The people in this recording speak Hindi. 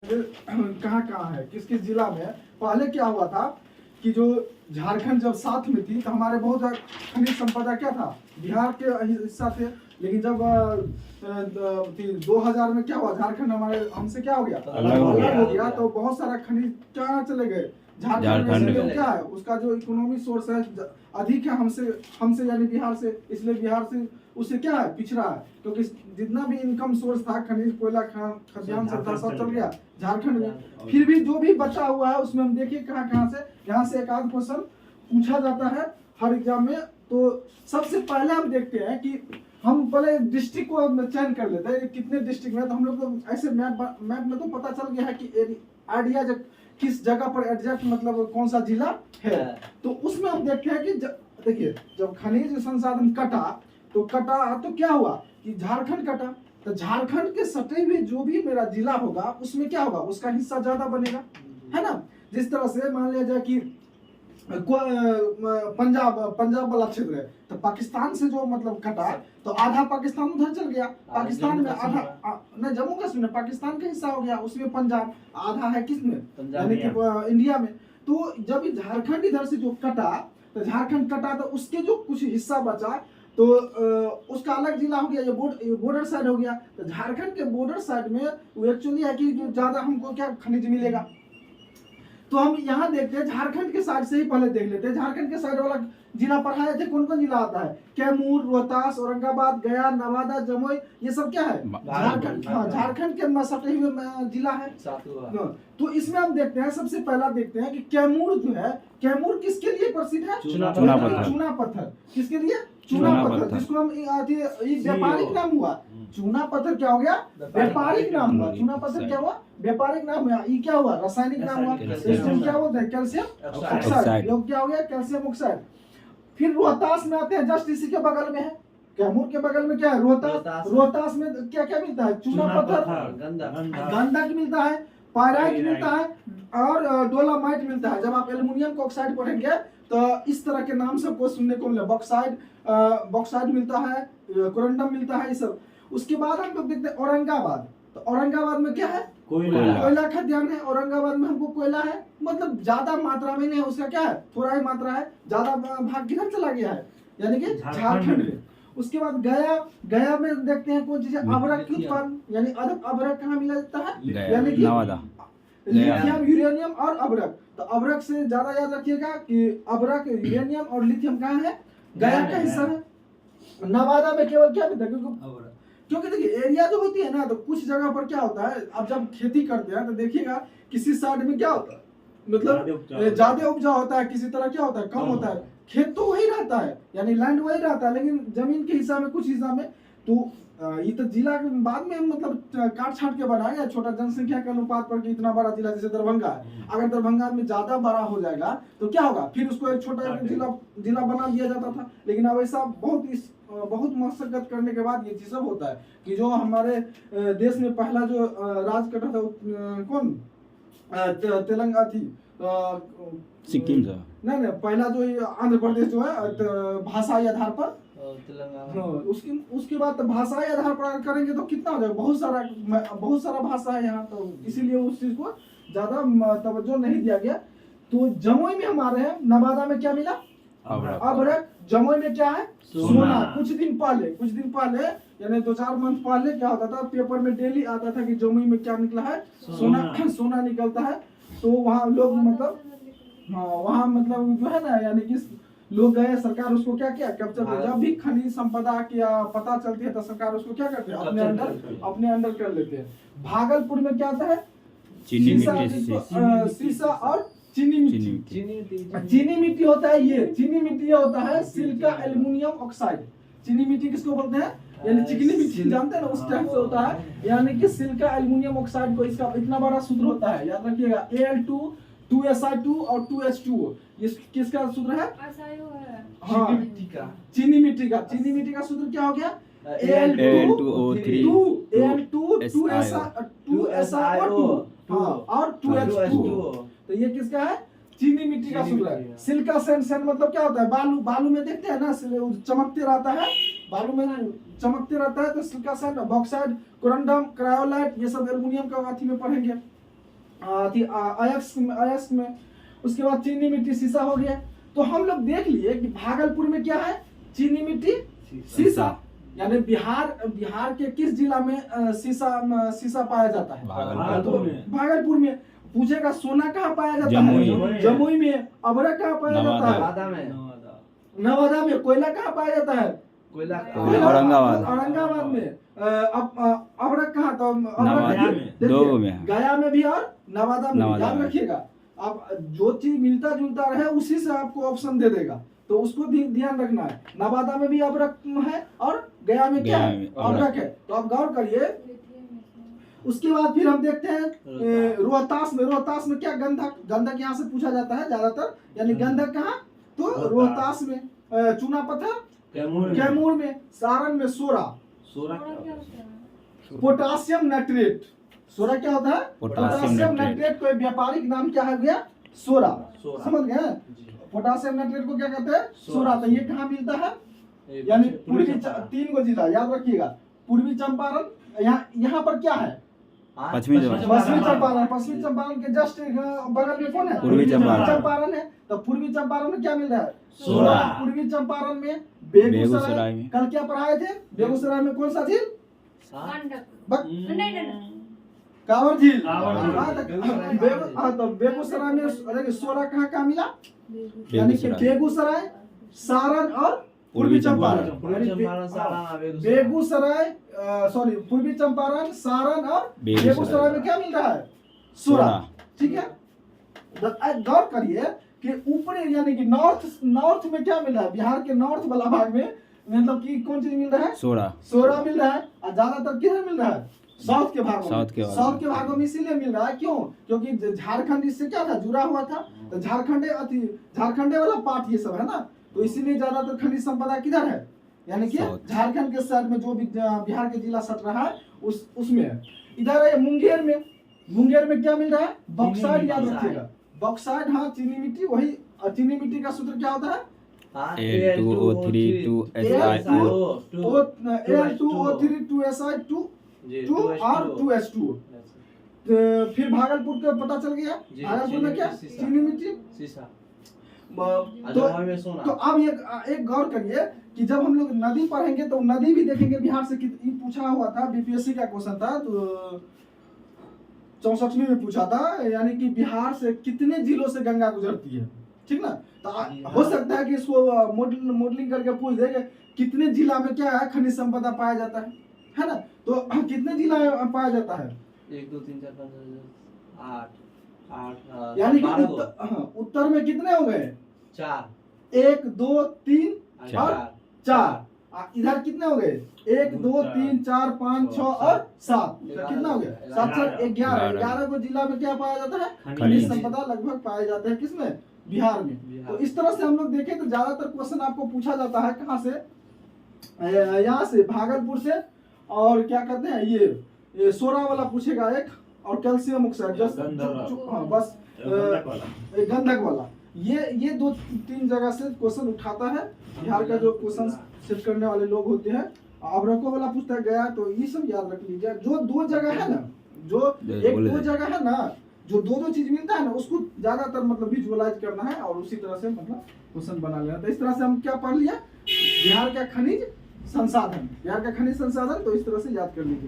कहाँ कहाँ है, किस किस जिला में है। पहले क्या हुआ था कि जो झारखंड जब साथ में थी तो हमारे बहुत खनिज संपदा क्या था, बिहार के हिस्सा थे। लेकिन जब 2000 में क्या हुआ, झारखंड हमारे हमसे क्या हो गया, अलग हो गया। तो बहुत सारा खनिज कहाँ चले गए, झारखंड में। क्या है उसका जो इकोनॉमी सोर्स है अधिक है हमसे यानी बिहार से, इसलिए बिहार से उससे क्या है पिछड़ा है। क्योंकि जितना भी इनकम सोर्स था खनिज कोयला खदान सब चल गया झारखंड में। फिर भी जो भी बचा हुआ है उसमें हम देखिए कहाँ कहाँ से, यहाँ से एक आध क्वेश्चन पूछा जाता है हर एग्जाम में। तो सबसे पहले हम देखते हैं कि हम पहले डिस्ट्रिक्ट को चयन कर लेते हैं कितने डिस्ट्रिक्ट में। तो हम लोग तो ऐसे मैप में तो पता चल गया है कि आइडिया किस जगह पर एग्जैक्ट मतलब कौन सा जिला है। तो उसमें हम देखते हैं कि देखिए जब खनिज संसाधन कटा तो क्या हुआ कि झारखंड कटा। तो झारखंड के सटे हुए जो भी मेरा जिला होगा उसमें क्या होगा, उसका हिस्सा ज्यादा बनेगा, है ना। जिस तरह से मान लिया जाए कि पंजाब वाला क्षेत्र है तो पाकिस्तान से जो मतलब कटा तो आधा पाकिस्तान उधर चल गया, पाकिस्तान में आधा नहीं, जम्मू कश्मीर पाकिस्तान का हिस्सा हो गया, उसमें पंजाब आधा है किसमें, यानी कि इंडिया में। तो जब झारखंड इधर से जो कटा तो झारखंड कटा तो उसके जो कुछ हिस्सा बचा तो उसका अलग जिला हो गया, ये बॉर्डर साइड हो गया। तो झारखंड के बॉर्डर साइड में वो एक्चुअली है कि जो ज्यादा हमको क्या खनिज मिलेगा। तो हम यहाँ देखते हैं झारखंड के साइड से ही पहले देख लेते हैं। झारखंड के साइड वाला जिला पढ़ाए थे, कौन कौन जिला आता है, कैमूर, रोहतास, औरंगाबाद, गया, नवादा, जमुई, ये सब क्या है झारखंड। हाँ, झारखंड के सटे हुए जिला है। तो इसमें हम देखते हैं, सबसे पहला देखते हैं कि कैमूर जो है, कैमूर किसके लिए प्रसिद्ध है, चूना पत्थर। किसके लिए, चूना पत्थर, जिसको हम व्यापारिक नाम हुआ। चूना पत्थर क्या हो गया, व्यापारिक नाम हुआ। चूना पत्थर क्या हुआ, व्यापारिक नाम हुआ। ये क्या हुआ, रासायनिक नाम हुआ। इसको क्या बोलते हैं, कैल्शियम ऑक्साइड। लोग क्या हो गया, कैल्शियम ऑक्साइड। फिर रोहतास में आते हैं, जस्ट इसी के बगल में है, कैमूर के बगल में क्या है, रोहतास। रोहतास में क्या क्या मिलता है, चूना पत्थर, गंधक मिलता है, पायराइट मिलता है और डोलामाइट मिलता है। जब आप एल्युमिनियम का ऑक्साइड पढ़ेंगे तो इस तरह के नाम सबको सुनने को मिले, बॉक्साइड मिलता है, कोरंडम मिलता है, ये सब। उसके बाद हम लोग देखते हैं औरंगाबाद। तो औरंगाबाद में क्या है, कोयला खदान है। औरंगाबाद में हमको कोयला है, मतलब ज्यादा मात्रा में नहीं है, उसका क्या है, थोड़ा ही मात्रा है, ज्यादा भाग किधर चला गया है, यानी कि झारखंड में। उसके बाद गया में देखते हैं कौन चीज है, अभ्रक की उत्पादन, यानी अभ्रक कहाँ मिला जाता है, यानी कि लिथियम, यूरेनियम और अभ्रक। तो अभ्रक से ज्यादा याद रखिएगा कि अभ्रक, यूरेनियम और लिथियम कहाँ है, गया का हिस्सा है। नवादा में केवल क्या मिलता है, क्योंकि देखिए एरिया जो होती है ना, तो कुछ जगह पर क्या होता है, अब जब खेती करते हैं तो देखिएगा किसी साइड में क्या होता है, मतलब ज्यादा उपजाऊ होता है, किसी तरह क्या होता है, कम होता है। खेत तो वही रहता है, यानी लैंड वही रहता है, लेकिन जमीन के हिसाब में कुछ हिस्सा में तो ये तो जिला बाद में मतलब काट छाट के बनाया गया, छोटा जनसंख्या के अनुपात पर कि इतना बड़ा जिला जैसे दरभंगा है। अगर दरभंगा में ज्यादा बड़ा हो जाएगा तो क्या होगा, फिर उसको एक छोटा जिला बना दिया जाता था। लेकिन अब ऐसा बहुत मशक्कत करने के बाद ये चीज सब होता है कि जो हमारे देश में पहला जो राज कटा था कौन, तेलंगाना थी, सिक्किम से नहीं, पहला जो आंध्र प्रदेश जो है भाषाई आधार पर तेलंगाना। उसके बाद भाषाई आधार पर करेंगे तो कितना हो जाएगा, बहुत सारा भाषा है यहाँ, तो इसीलिए उस चीज को ज्यादा तवज्जो नहीं दिया गया। तो जमुई में हमारे हैं, नवादा में क्या मिला, अभ्रक। जमुई में क्या है, सोना। कुछ दिन पहले यानी 2-4 मंथ पहले क्या होता था, पेपर में डेली आता था कि जमुई में क्या निकला है, सोना निकलता है। तो वहाँ लोग मतलब वहाँ मतलब जो है ना, यानी कि लोग गए, सरकार उसको क्या किया, कैप्चर किया। जब भी खनिज संपदा की पता चलती है तो सरकार उसको क्या करते हैं, अपने अंडर कर लेते हैं। भागलपुर में क्या आता है, शीशा और चीनी मिट्टी होता है। ये चीनी मिट्टी होता है सिलिका एल्युमिनियम ऑक्साइड। चीनी मिट्टी किसको बोलते हैं, यानी चिकनी मिट्टी, जानते हैं ना, उस टाइप से होता है, यानी कि सिलिका एल्युमिनियम ऑक्साइड को। इसका इतना बड़ा सूत्र होता है, याद रखिएगा, Al2 2Si2 और 2H2O। ये किसका सूत्र है, हाँ, चीनी मिट्टी का सूत्र क्या हो गया, Al2O3 2SiO2 और 2H2O। तो ये किसका है, चीनी मिट्टी का सूत्र है। सिलिका सैंड मतलब क्या होता है, बालू में देखते हैं ना, चमकते रहता है, बालू में चमकते रहता है। तो silica sand, bauxite, corundum, cryolite, ये सब एल्युमिनियम का अथी में पढ़ेंगे। अयस्क में, उसके बाद चीनी मिट्टी शीशा हो गया। तो हम लोग देख लिए कि भागलपुर में क्या है, चीनी मिट्टी शीशा, यानी बिहार के किस जिला में शीशा पाया जाता है? भागलपुर में। पूछेगा सोना कहाँ पाया जाता है? जमुई में। अबरक कहाँ पाया जाता है? नवादा में। कोयला कहाँ पाया जाता है? औरंगाबाद में। अबरक कहाँ? तो गया में भी और नवादा में भी। याद रखिएगा, अब जो चीज मिलता जुलता रहे उसी से आपको ऑप्शन दे देगा, तो उसको ध्यान रखना है। नवादा में भी अबरक है और गया में क्या है? अबरक है। तो आप गौर करिए। उसके बाद फिर हम देखते हैं रोहतास में क्या? गंधक यहाँ से पूछा जाता है ज्यादातर, यानी गंधक कहाँ? तो रोहतास में। चूना पत्थर कैमूर में। सारण में सोरा पोटासियम नाइट्रेट। सोरा क्या होता है? Potassium nitrate. कोई व्यापारिक नाम क्या है गया? सोरा। समझ गए? पोटासियम नाइट्रेट को क्या कहते हैं? सोरा। तो ये कहाँ मिलता है? यानी पूर्वी 3 गो जिला याद रखिएगा। पूर्वी चंपारण, यहाँ पर क्या है? पश्चिमी चंपारण के जस्ट बगल में कौन है? पूर्वी चंपारण है। तो पूर्वी चंपारण में क्या मिल रहा है? सोरा। पूर्वी चंपारण में बेगूसराय में। कल क्या पढ़ाए थे? बेगूसराय में कौन सा झील? कांवर झील। तो बेगूसराय में सोरा कहाँ मिला? यानी कि बेगूसराय, सारण और पूर्वी चंपारण। बेगूसराय पूर्वी चंपारण, सारण और बेगूसराय में क्या मिल रहा है? सोरा। ठीक है। गौर करिए कि ऊपरी यानी कि नॉर्थ में क्या मिल रहा है? बिहार के नॉर्थ वाला भाग में मतलब कि कौन चीज मिल रहा है? सोरा मिल रहा है। और ज्यादातर किधर मिल रहा है? साउथ के भागों में इसीलिए मिल रहा है। क्यों? क्योंकि झारखंड इससे क्या था? जुड़ा हुआ था। तो झारखंडे वाला पार्ट ये सब है ना, तो इसीलिए ज्यादातर खनिज संपदा किधर है? यानी कि झारखंड के साइड में जो भी बिहार के जिला सट रहा है उसमें है। इधर है मुंगेर में क्या मिल रहा है? बॉक्साइट। याद रखिएगा, बॉक्साइट। हाँ, चीनी मिट्टी। वही चीनी मिट्टी का सूत्र क्या होता है? Al2O3 और 2S2। फिर भागलपुर का पता चल गया। भागलपुर में क्या? चीनी मिट्टी। तो अब एक गौर करिए कि जब हम लोग नदी पढ़ेंगे तो नदी भी देखेंगे। बिहार से पूछा हुआ था, बीपीएससी का क्वेश्चन था, तो 64वीं में पूछा था, यानी कि बिहार से कितने जिलों से गंगा गुजरती है। ठीक ना? तो हो सकता है कि इसको मॉडलिंग करके पूछ दे कि कितने जिला में क्या है खनिज संपदा पाया जाता है ना? तो कितने जिला में पाया जाता है? 1 2 3 4 5 6 8 यानी कि उत्तर में कितने हो गए? 4। 1 2 3 और 4। इधर कितने हो गए? 1 2 3 4 5 6 और 7। कितना हो गया? 7 7 11 को जिला में क्या पाया जाता है? खनिज संपदा लगभग पाए जाते हैं। किसमें? बिहार में। तो इस तरह से हम लोग देखें तो ज्यादातर क्वेश्चन आपको पूछा जाता है कहाँ से? यहाँ से, भागलपुर से। और क्या कहते हैं ये सोरा वाला पूछेगा एक, और कैल्शियम ऑक्साइड बस गंधक वाला। ये 2-3 जगह से क्वेश्चन उठाता है बिहार का जो क्वेश्चन सेट करने वाले लोग होते हैं। अबरको वाला पूछता गया, तो ये सब याद रख लीजिए। जो 2 जगह है ना, जो 1-2 जगह है ना, जो 2-2 चीज मिलता है ना, उसको ज्यादातर मतलब विजुअलाइज करना है और उसी तरह से मतलब क्वेश्चन बना लेना। तो इस तरह से हम क्या पढ़ लिया? बिहार का खनिज संसाधन। तो इस तरह से याद कर लीजिएगा।